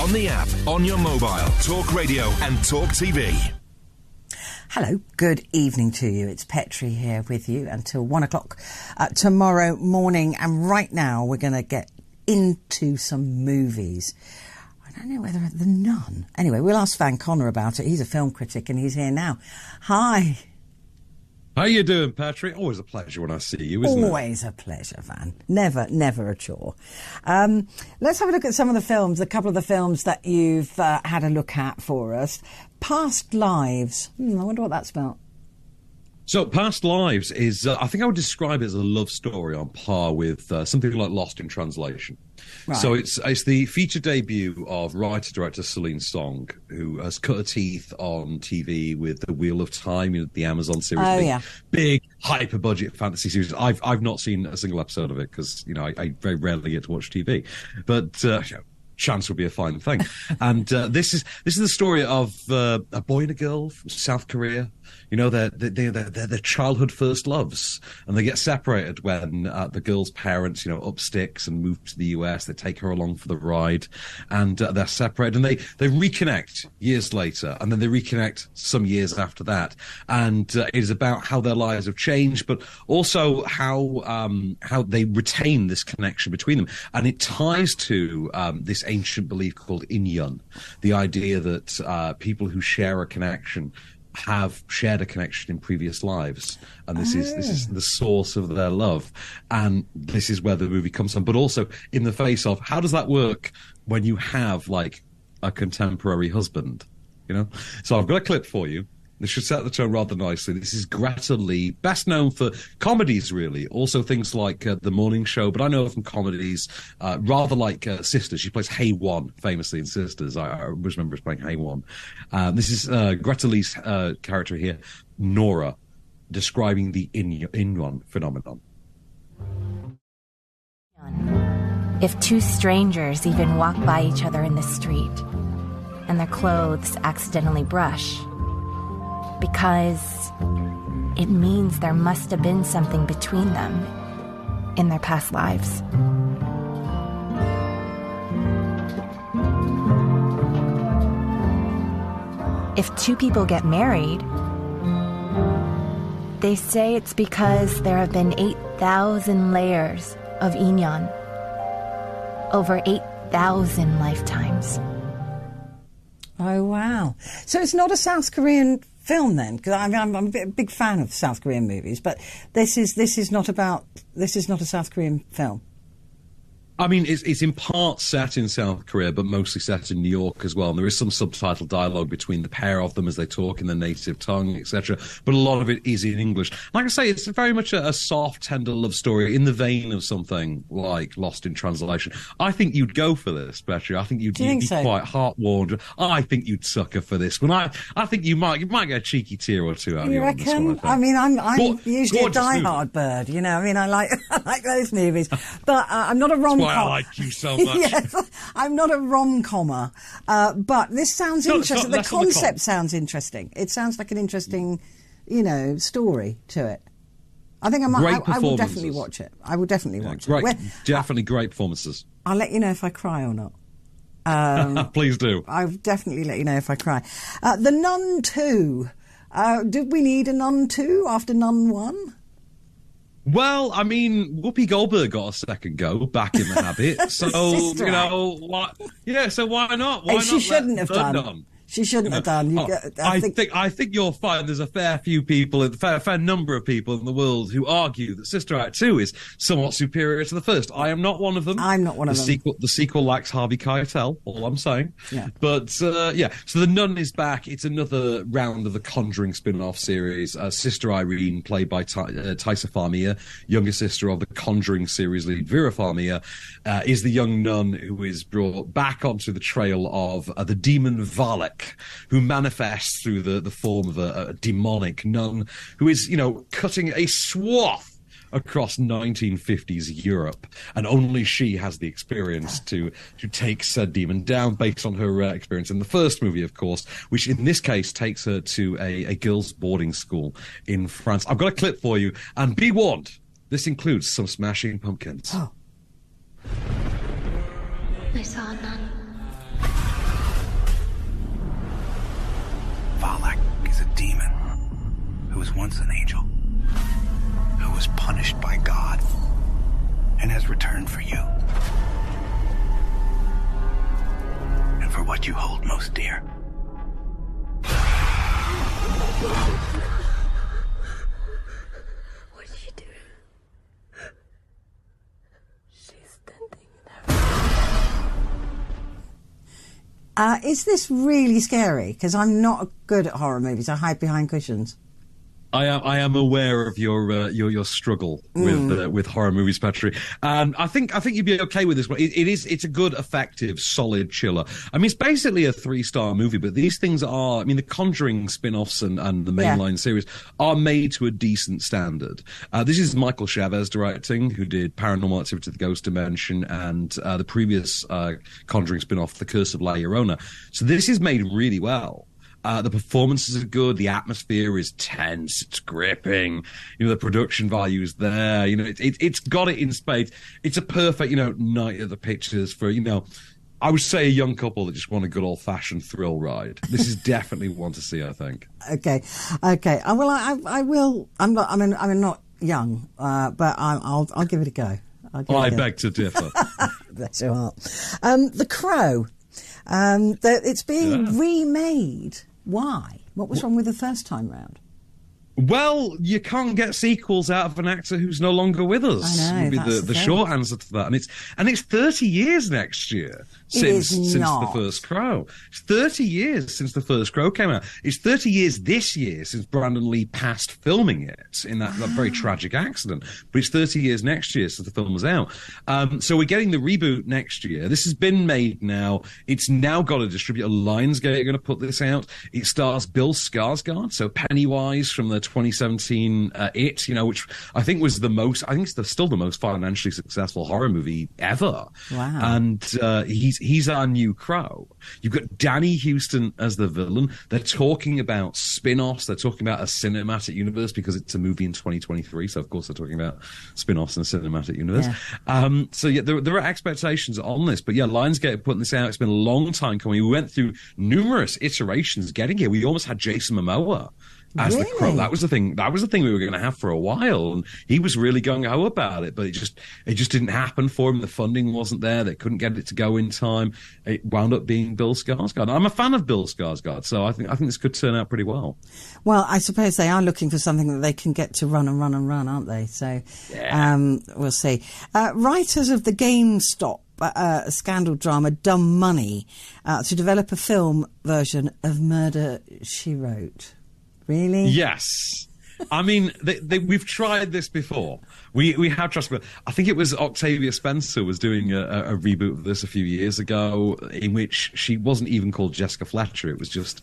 on the app, on your mobile, Talk Radio and Talk TV. Hello, good evening to you. It's Petrie here with you until 1 o'clock tomorrow morning. And right now we're going to get into some movies. I don't know whether The Nun. Anyway, we'll ask Van Connor about it. He's a film critic and he's here now. Hi. How you doing, Petrie? Always a pleasure when I see you, isn't it? Always a pleasure, Van. Never a chore. Let's have a look at some of the films, a couple of the films that you've had a look at for us. Past Lives. I wonder what that's about. So, Past Lives is, I think I would describe it as a love story on par with something like Lost in Translation. Right. So it's the feature debut of writer-director Celine Song, who has cut her teeth on TV with The Wheel of Time, the Amazon series. Oh, yeah. Big, hyper-budget fantasy series. I've not seen a single episode of it because, I very rarely get to watch TV. But... chance would be a fine thing. And this is the story of a boy and a girl from South Korea. They're their childhood first loves, and they get separated when the girl's parents, up sticks and move to the US. They take her along for the ride, and they're separated, and they reconnect years later, and then they reconnect some years after that. And it is about how their lives have changed, but also how they retain this connection between them, and it ties to this ancient belief called Inyon, the idea that people who share a connection have shared a connection in previous lives, and this is the source of their love, and this is where the movie comes from. But also in the face of how does that work when you have like a contemporary husband, So I've got a clip for you. This should set the tone rather nicely. This is Greta Lee, best known for comedies, really. Also things like The Morning Show, but I know her from comedies, rather like Sisters. She plays Hay One, famously in Sisters. I always remember her playing Hay One. This is Greta Lee's character here, Nora, describing the Inyon phenomenon. If two strangers even walk by each other in the street, and their clothes accidentally brush, because it means there must have been something between them in their past lives. If two people get married, they say it's because there have been 8,000 layers of Inyon over 8,000 lifetimes. Oh, wow. So it's not a South Korean film then, because I'm a big fan of South Korean movies, but this is not a South Korean film. I mean, it's in part set in South Korea, but mostly set in New York as well. And there is some subtitle dialogue between the pair of them as they talk in their native tongue, etc. But a lot of it is in English. Like I say, it's very much a soft, tender love story in the vein of something like Lost in Translation. I think you'd go for this, Petrie. I think you'd be so? Quite heart-warmed. I think you'd sucker for this one. I think you might get a cheeky tear or two out of you. Reckon? I mean, I'm usually a die-hard bird. I like those movies, but I'm not a rom-com. I like you so much. Yes, I'm not a rom-commer, but this sounds interesting. The concept sounds interesting. It sounds like an interesting, story to it. I think I will definitely watch it. I will definitely watch it. Definitely great performances. I'll let you know if I cry or not. Please do. I'll definitely let you know if I cry. The Nun 2. Did we need a Nun 2 after Nun 1? Well, I mean, Whoopi Goldberg got a second go back in the habit, so what? Yeah, so why not? Why she shouldn't have done. She shouldn't have done. I think you'll find there's a fair number of people in the world who argue that Sister Act 2 is somewhat superior to the first. I am not one of them. I'm not one of them. The sequel lacks Harvey Keitel, all I'm saying. Yeah. But, so The Nun is back. It's another round of the Conjuring spin-off series. Sister Irene, played by Taissa Farmiga, younger sister of the Conjuring series lead Vera Farmiga, is the young nun who is brought back onto the trail of the demon Valak, who manifests through the form of a demonic nun who is, cutting a swath across 1950s Europe, and only she has the experience to take said demon down based on her experience in the first movie, of course, which in this case takes her to a girls' boarding school in France. I've got a clip for you, and be warned, this includes some Smashing Pumpkins. Oh. I saw a nun. what you hold most dear. What's she doing? She's standing there. Is this really scary? Because I'm not good at horror movies. I hide behind cushions. I am aware of your struggle with horror movies, Petrie, and I think you'd be okay with this one. It's a good, effective, solid chiller. I mean, it's basically a 3-star movie, but these things are, I mean, the Conjuring spin-offs and the mainline series are made to a decent standard. This is Michael Chavez directing, who did Paranormal Activity: The Ghost Dimension and the previous Conjuring spin-off, The Curse of La Llorona. So this is made really well. The performances are good. The atmosphere is tense. It's gripping. You know, the production value is there. You know, it's got it in spades. It's a perfect, night at the pictures for, I would say a young couple that just want a good old-fashioned thrill ride. This is definitely one to see, I think. Okay. Well, I will. I'm not young, but I'll give it a go. I beg to differ. Bless your heart. The Crow. It's being remade. Why? What was wrong with the first time round? Well, you can't get sequels out of an actor who's no longer with us. I know, would be that's the short answer to that. And it's 30 years next year since the first Crow. It's 30 years since the first Crow came out. It's 30 years this year since Brandon Lee passed filming it in that very tragic accident. But it's 30 years next year since the film was out. So we're getting the reboot next year. This has been made now. It's now got a distributor. Lionsgate are going to put this out. It stars Bill Skarsgård, so Pennywise from the 2017 It, which I think was it's still the most financially successful horror movie ever. Wow. And he's our new Crow. You've got Danny Huston as the villain. They're talking about spin-offs. They're talking about a cinematic universe because it's a movie in 2023. So, of course, they're talking about spin-offs in a cinematic universe. Yeah. There are expectations on this. But, yeah, Lionsgate are putting this out. It's been a long time coming. We went through numerous iterations getting here. We almost had Jason Momoa as the Crow. That was the thing we were going to have for a while, and he was really gung-ho about it, but it just didn't happen for him. The funding wasn't there. They couldn't get it to go in time. It wound up being Bill Skarsgård. I'm a fan of Bill Skarsgård, so I think this could turn out pretty well. Well, I suppose they are looking for something that they can get to run, aren't they? So we'll see. Writers of the GameStop scandal drama Dumb Money to develop a film version of Murder, She Wrote. Really? Yes. I mean, we've tried this before. We have tried. I think it was Octavia Spencer was doing a reboot of this a few years ago, in which she wasn't even called Jessica Fletcher. It was just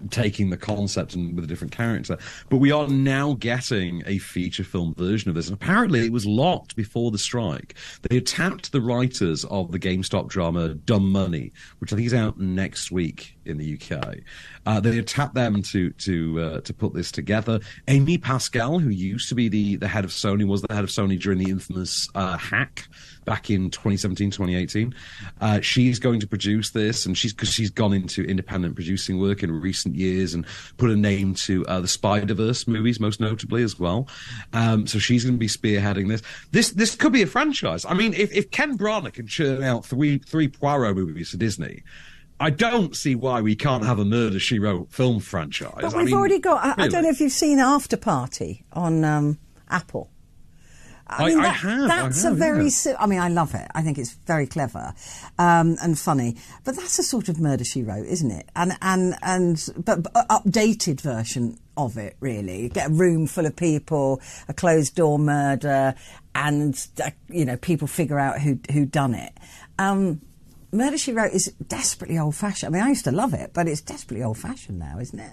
taking the concept and with a different character. But we are now getting a feature film version of this. And apparently it was locked before the strike. They had tapped the writers of the GameStop drama Dumb Money, which I think is out next week in the UK. They had tapped them to put this together. Amy Pascal, who used to be the head of Sony, was the head of Sony during the infamous hack back in 2017, 2018. She's going to produce this, and she's gone into independent producing work in recent years and put a name to the Spider-Verse movies, most notably as well. So she's going to be spearheading this. This could be a franchise. I mean, if Ken Branagh can churn out three Poirot movies for Disney, I don't see why we can't have a Murder, She Wrote film franchise. But we've already got... I don't know if you've seen After Party on Apple. I have. That's a very... I mean, I love it. I think it's very clever and funny. But that's a sort of Murder, She Wrote, isn't it? But updated version of it, really. Get a room full of people, a closed-door murder, and, people figure out who done it. Murder, She Wrote is desperately old-fashioned. I mean, I used to love it, but it's desperately old-fashioned now, isn't it?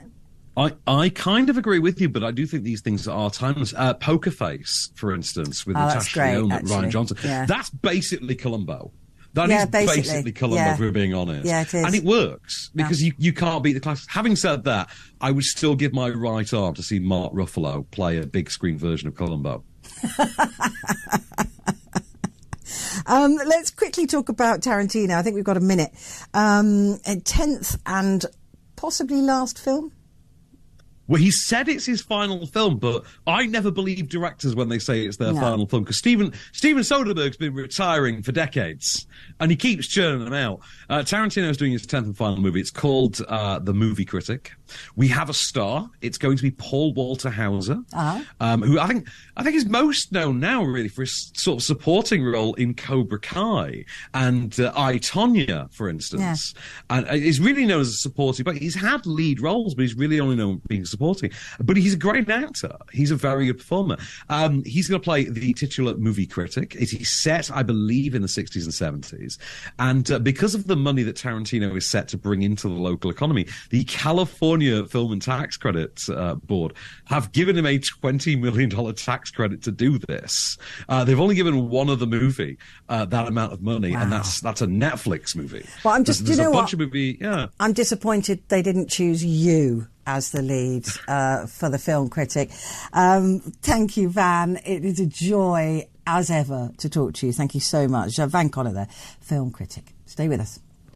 I kind of agree with you, but I do think these things are timeless. Poker Face, for instance, with Natasha Lyonne and Ryan Johnson. Yeah. That's basically Columbo. That is basically Columbo, if we're being honest. Yeah, it is. And it works, because you can't beat the classics. Having said that, I would still give my right arm to see Mark Ruffalo play a big screen version of Columbo. Let's quickly talk about Tarantino. I think we've got a minute. 10th and possibly last film? Well, he said it's his final film, but I never believe directors when they say it's their final film, because Steven Soderbergh's been retiring for decades, and he keeps churning them out. Tarantino's doing his 10th and final movie. It's called The Movie Critic. We have a star. It's going to be Paul Walter Hauser, who I think is most known now, really, for his sort of supporting role in Cobra Kai and I, Tonya, for instance. And he's really known as a supporting, but he's had lead roles, but he's really only known being supporting. But he's a great actor. He's a very good performer. He's going to play the titular movie critic. It's set, I believe, in the 60s and 70s. And because of the money that Tarantino is set to bring into the local economy, the California Film and Tax Credit Board have given him a $20 million tax credit to do this. They've only given one other movie that amount of money, and that's a Netflix movie. Well, I'm just, there's you know a what? bunch of movie, I'm disappointed they didn't choose you as the lead for the film critic. Thank you, Van. It is a joy, as ever, to talk to you. Thank you so much. Van Connor there, film critic. Stay with us.